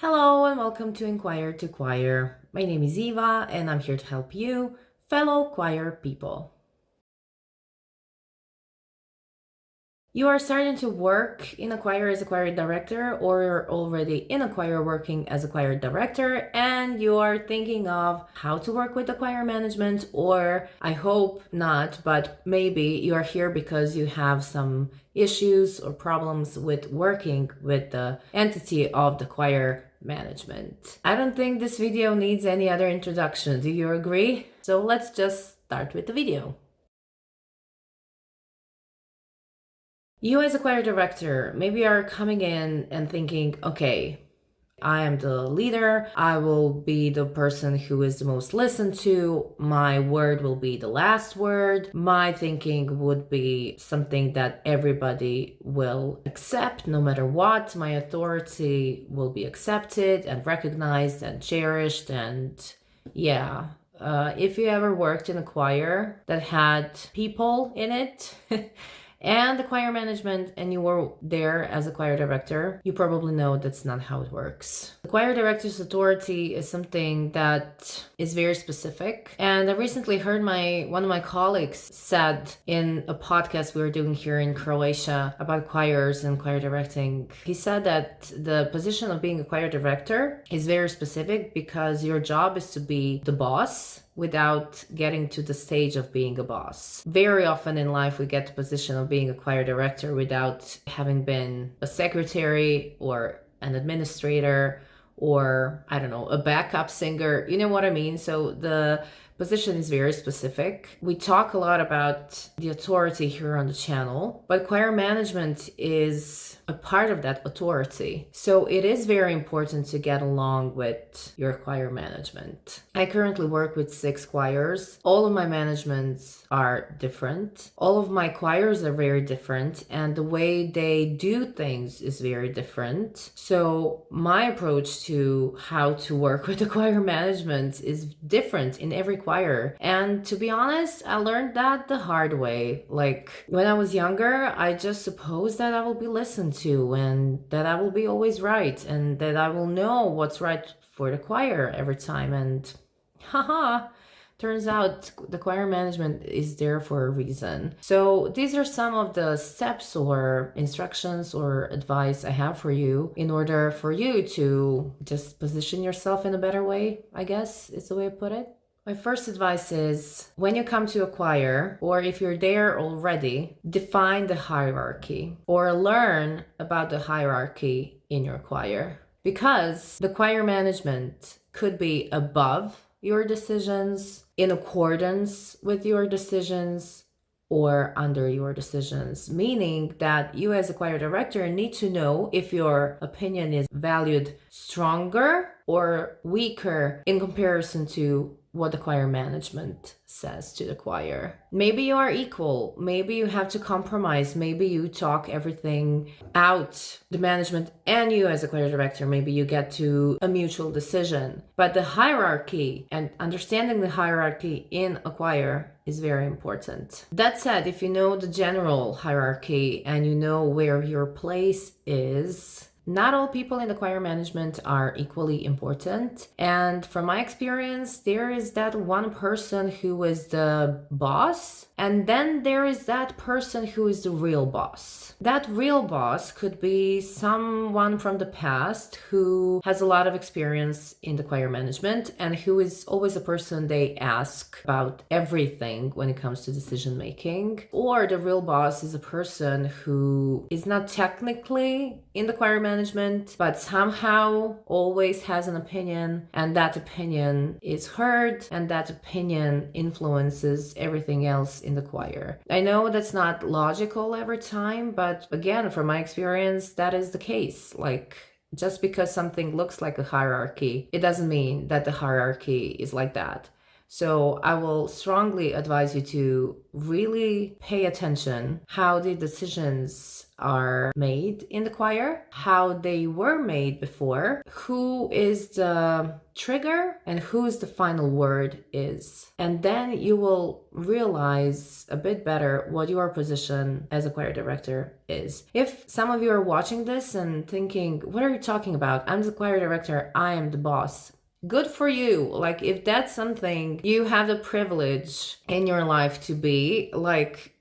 Hello and welcome to Enquire to Choir. My name is Eva and I'm here to help you, fellow choir people. You are starting to work in a choir as a choir director, or you're already in a choir working as a choir director and you are thinking of how to work with the choir management, or I hope not, but maybe you are here because you have some issues or problems with working with the entity of the choir management. I don't think this video needs any other introduction. Do you agree? So let's just start with the video. You as a choir director maybe are coming in and thinking, okay, I am the leader, I will be the person who is the most listened to, my word will be the last word, my thinking would be something that everybody will accept no matter what, my authority will be accepted and recognized and cherished, and yeah. If you ever worked in a choir that had people in it, and the choir management, and you were there as a choir director, you probably know that's not how it works. The choir director's authority is something that is very specific. And I recently heard one of my colleagues said in a podcast we were doing here in Croatia about choirs and choir directing. He said that the position of being a choir director is very specific because your job is to be the boss without getting to the stage of being a boss. Very often in life we get the position of being a choir director without having been a secretary or an administrator or, I don't know, a backup singer. You know what I mean? So the position is very specific. We talk a lot about the authority here on the channel, but choir management is a part of that authority. So it is very important to get along with your choir management. I currently work with 6 choirs. All of my managements are different. All of my choirs are very different, and the way they do things is very different. So my approach to how to work with the choir management is different in every choir. And to be honest, I learned that the hard way. Like when I was younger, I just supposed that I will be listened to and that I will be always right and that I will know what's right for the choir every time. And haha, turns out the choir management is there for a reason. So these are some of the steps or instructions or advice I have for you in order for you to just position yourself in a better way, I guess is the way I put it. My first advice is when you come to a choir, or if you're there already, define the hierarchy or learn about the hierarchy in your choir, because the choir management could be above your decisions, in accordance with your decisions, or under your decisions, meaning that you as a choir director need to know if your opinion is valued stronger or weaker in comparison to what the choir management says to the choir. Maybe you are equal, maybe you have to compromise, maybe you talk everything out, the management and you as a choir director, maybe you get to a mutual decision. But the hierarchy and understanding the hierarchy in a choir is very important. That said, if you know the general hierarchy and you know where your place is, not all people in the choir management are equally important. And from my experience, there is that one person who is the boss, and then there is that person who is the real boss. That real boss could be someone from the past who has a lot of experience in the choir management and who is always a person they ask about everything when it comes to decision making. Or the real boss is a person who is not technically in the choir management, but somehow always has an opinion, and that opinion is heard, and that opinion influences everything else in the choir. I know that's not logical every time, but again, from my experience, that is the case. Like, just because something looks like a hierarchy, it doesn't mean that the hierarchy is like that. So I will strongly advise you to really pay attention how the decisions are made in the choir, how they were made before, who is the trigger and who's the final word is. And then you will realize a bit better what your position as a choir director is. If some of you are watching this and thinking, what are you talking about? I'm the choir director, I am the boss. Good for you. Like, if that's something you have the privilege in your life to be, like,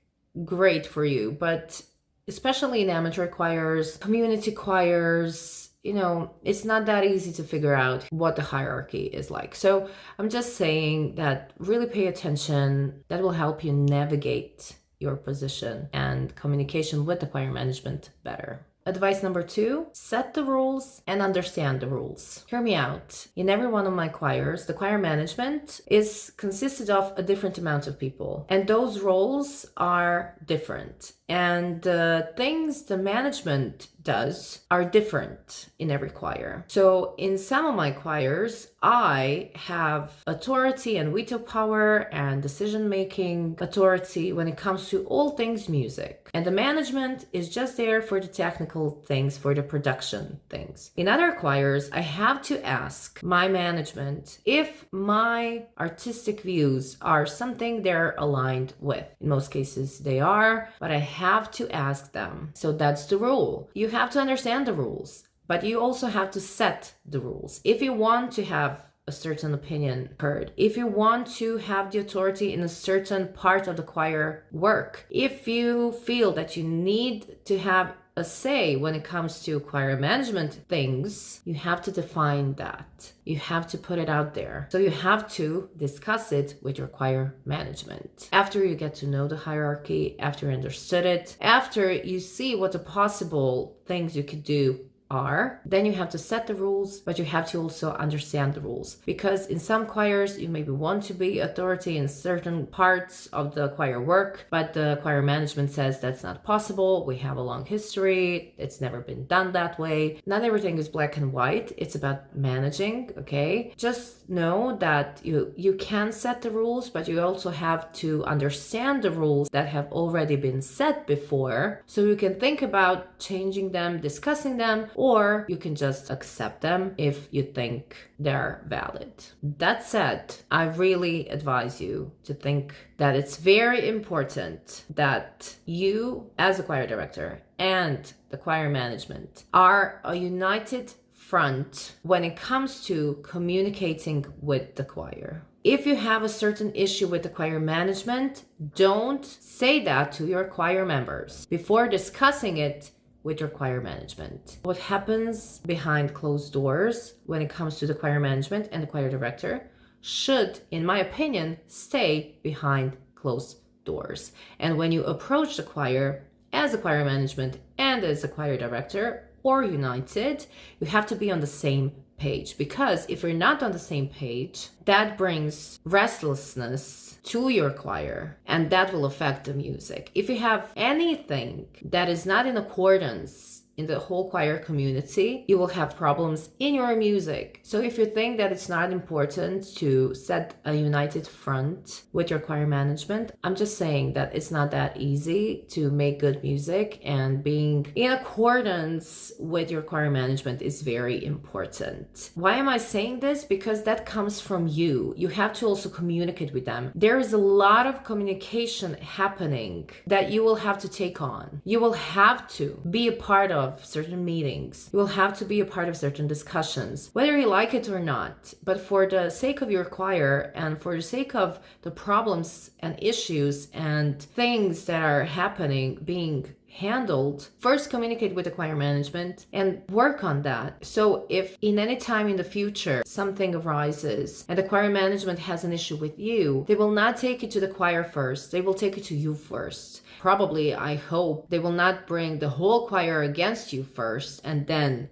great for you. But especially in amateur choirs, community choirs, it's not that easy to figure out what the hierarchy is like. So I'm just saying that really pay attention. That will help you navigate your position and communication with the choir management better. Advice number 2, set the rules and understand the rules. Hear me out. In every one of my choirs, the choir management is consisted of a different amount of people, and those roles are different. And the things the management does are different in every choir. So in some of my choirs, I have authority and veto power and decision-making authority when it comes to all things music. And the management is just there for the technical things, for the production things. In other choirs, I have to ask my management if my artistic views are something they're aligned with. In most cases, they are, but I have to ask them. So that's the rule. You have to understand the rules, but you also have to set the rules. If you want to have a certain opinion heard, if you want to have the authority in a certain part of the choir work, if you feel that you need to have a say when it comes to choir management things, you have to define that. You have to put it out there. So you have to discuss it with your choir management. After you get to know the hierarchy, after you understood it, after you see what the possible things you could do are, then you have to set the rules, but you have to also understand the rules. Because in some choirs, you maybe want to be authority in certain parts of the choir work, but the choir management says that's not possible. We have a long history. It's never been done that way. Not everything is black and white. It's about managing, okay? Just know that you can set the rules, but you also have to understand the rules that have already been set before, so you can think about changing them, discussing them, or you can just accept them if you think they're valid. That said, I really advise you to think that it's very important that you, as a choir director, and the choir management are a united front when it comes to communicating with the choir. If you have a certain issue with the choir management, don't say that to your choir members before discussing it with your choir management. What happens behind closed doors when it comes to the choir management and the choir director should, in my opinion, stay behind closed doors. And when you approach the choir as a choir management and as a choir director or united, you have to be on the same page, because if you're not on the same page, that brings restlessness to your choir, and that will affect the music. If you have anything that is not in accordance in the whole choir community, you will have problems in your music. So if you think that it's not important to set a united front with your choir management, I'm just saying that it's not that easy to make good music, and being in accordance with your choir management is very important. Why am I saying this? Because that comes from you. You have to also communicate with them. There is a lot of communication happening that you will have to take on. You will have to be a part of certain meetings. You will have to be a part of certain discussions, whether you like it or not. But for the sake of your choir and for the sake of the problems and issues and things that are happening, being handled, first communicate with the choir management and work on that. So if in any time in the future something arises and the choir management has an issue with you, they will not take it to the choir first. They will take it to you first. Probably, I hope, they will not bring the whole choir against you first and then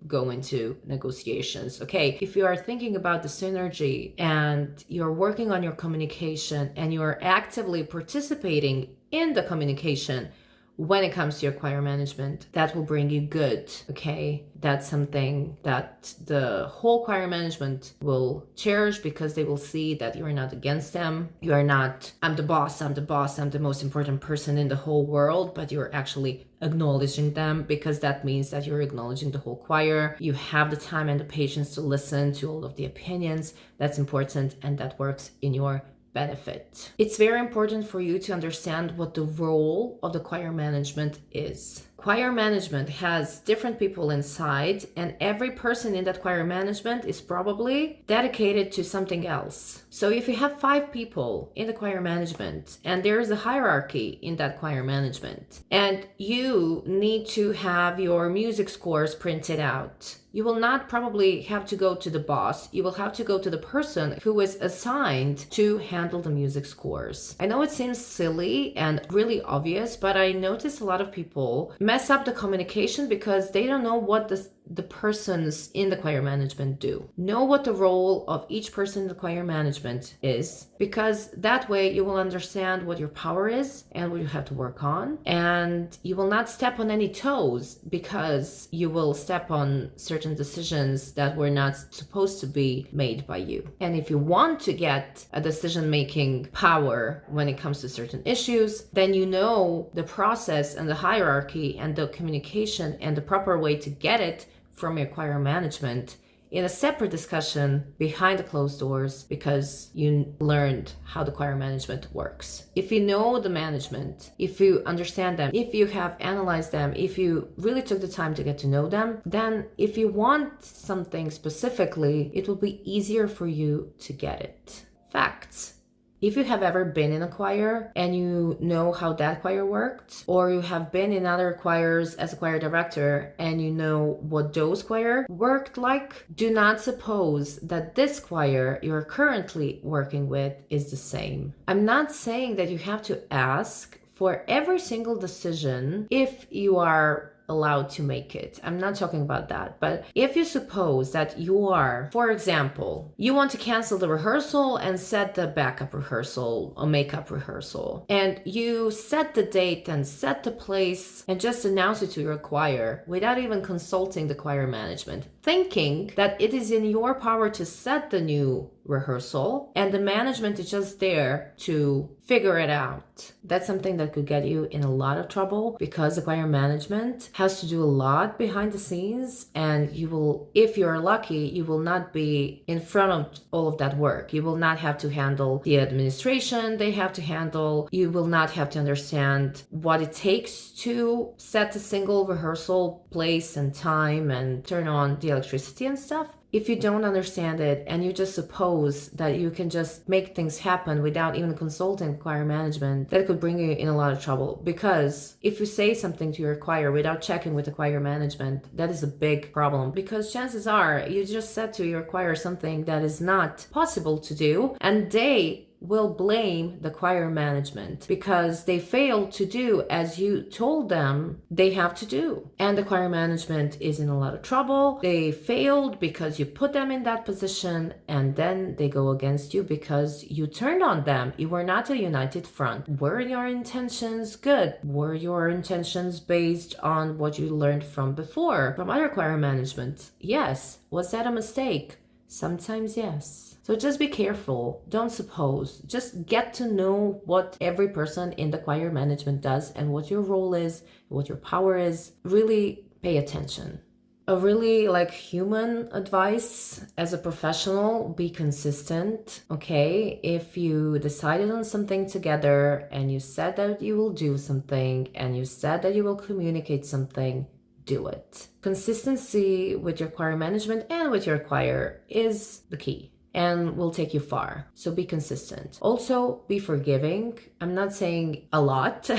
go into negotiations. Okay, if you are thinking about the synergy and you're working on your communication and you're actively participating in the communication when it comes to your choir management that will bring you good, okay? That's something that the whole choir management will cherish, because they will see that you are not against them. You are not, I'm the boss, I'm the most important person in the whole world, but you're actually acknowledging them, because that means that you're acknowledging the whole choir. You have the time and the patience to listen to all of the opinions. That's important, and that works in your benefit. It's very important for you to understand what the role of the choir management is. Choir management has different people inside, and every person in that choir management is probably dedicated to something else. So if you have 5 people in the choir management, and there is a hierarchy in that choir management, and you need to have your music scores printed out, you will not probably have to go to the boss. You will have to go to the person who is assigned to handle the music scores. I know it seems silly and really obvious, but I notice a lot of people mess up the communication because they don't know what the persons in the choir management do. Know what the role of each person in the choir management is, because that way you will understand what your power is and what you have to work on, and you will not step on any toes, because you will step on certain decisions that were not supposed to be made by you. And if you want to get a decision-making power when it comes to certain issues, then you know the process and the hierarchy and the communication and the proper way to get it from your choir management in a separate discussion behind the closed doors, because you learned how the choir management works. If you know the management, if you understand them, if you have analyzed them, if you really took the time to get to know them, then if you want something specifically, it will be easier for you to get it. Facts. If you have ever been in a choir and you know how that choir worked, or you have been in other choirs as a choir director and you know what those choir worked like, do not suppose that this choir you're currently working with is the same. I'm not saying that you have to ask for every single decision if you are allowed to make it. I'm not talking about that. But if you suppose that you are, for example, you want to cancel the rehearsal and set the backup rehearsal or makeup rehearsal, and you set the date and set the place and just announce it to your choir without even consulting the choir management, thinking that it is in your power to set the new rehearsal and the management is just there to figure it out. That's something that could get you in a lot of trouble, because the choir management has to do a lot behind the scenes, and you will, if you're lucky, you will not be in front of all of that work. You will not have to handle the administration they have to handle. You will not have to understand what it takes to set a single rehearsal place and time and turn on the electricity and stuff. If you don't understand it and you just suppose that you can just make things happen without even consulting choir management, that could bring you in a lot of trouble. Because if you say something to your choir without checking with the choir management, that is a big problem. Because chances are you just said to your choir something that is not possible to do, and they will blame the choir management because they failed to do as you told them they have to do. And the choir management is in a lot of trouble. They failed because you put them in that position, and then they go against you because you turned on them. You were not a united front. Were your intentions good? Were your intentions based on what you learned from before, from other choir management? Yes. Was that a mistake? Sometimes yes. So just be careful. Don't suppose. Just get to know what every person in the choir management does and what your role is, what your power is. Really pay attention. A really human advice as a professional, be consistent, okay? If you decided on something together and you said that you will do something and you said that you will communicate something, do it. Consistency with your choir management and with your choir is the key and will take you far. So be consistent. Also, be forgiving. I'm not saying a lot.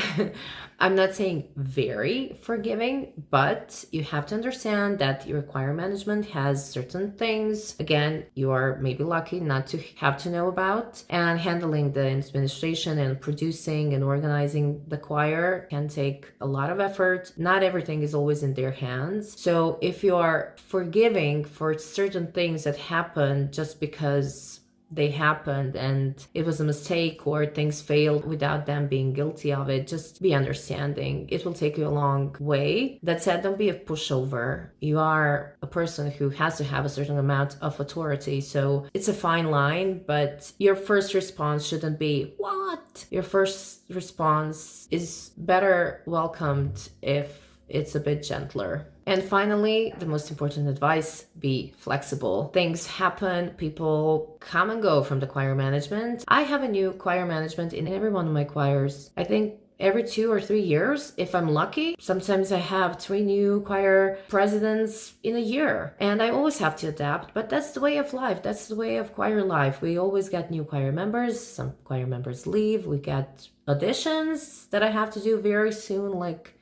I'm not saying very forgiving, but you have to understand that your choir management has certain things, again, you are maybe lucky not to have to know about, and handling the administration and producing and organizing the choir can take a lot of effort. Not everything is always in their hands. So if you are forgiving for certain things that happen just because they happened and it was a mistake or things failed without them being guilty of it. Just be understanding. It will take you a long way. That said, don't be a pushover. You are a person who has to have a certain amount of authority. So it's a fine line, but your first response shouldn't be, what? Your first response is better welcomed if it's a bit gentler. And finally, the most important advice, be flexible. Things happen, people come and go from the choir management. I have a new choir management in every one of my choirs. I think every 2 or 3 years, if I'm lucky. Sometimes I have 3 new choir presidents in a year, and I always have to adapt, but that's the way of life. That's the way of choir life. We always get new choir members. Some choir members leave. We get auditions that I have to do very soon, like,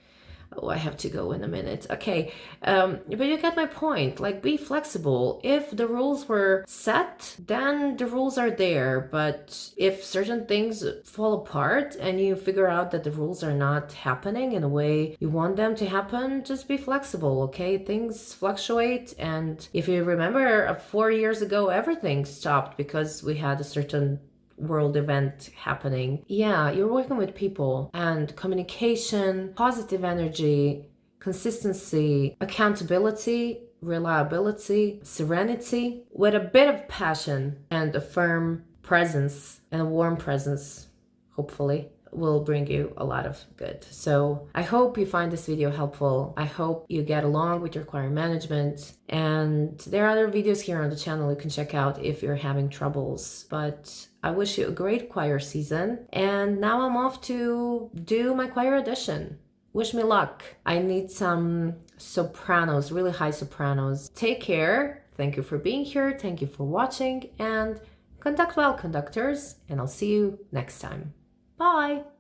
oh, I have to go in a minute. Okay, but you get my point. Like, be flexible. If the rules were set, then the rules are there. But if certain things fall apart and you figure out that the rules are not happening in a way you want them to happen, just be flexible, okay? Things fluctuate. And if you remember, 4 years ago, everything stopped because we had a certain world event happening. Yeah, you're working with people, and communication, positive energy, consistency, accountability, reliability, serenity, with a bit of passion and a firm presence and a warm presence, hopefully, will bring you a lot of good. So I hope you find this video helpful. I hope you get along with your choir management. And there are other videos here on the channel you can check out if you're having troubles. But I wish you a great choir season. And now I'm off to do my choir audition. Wish me luck. I need some sopranos, really high sopranos. Take care. Thank you for being here. Thank you for watching. And conduct well, conductors. And I'll see you next time. Bye!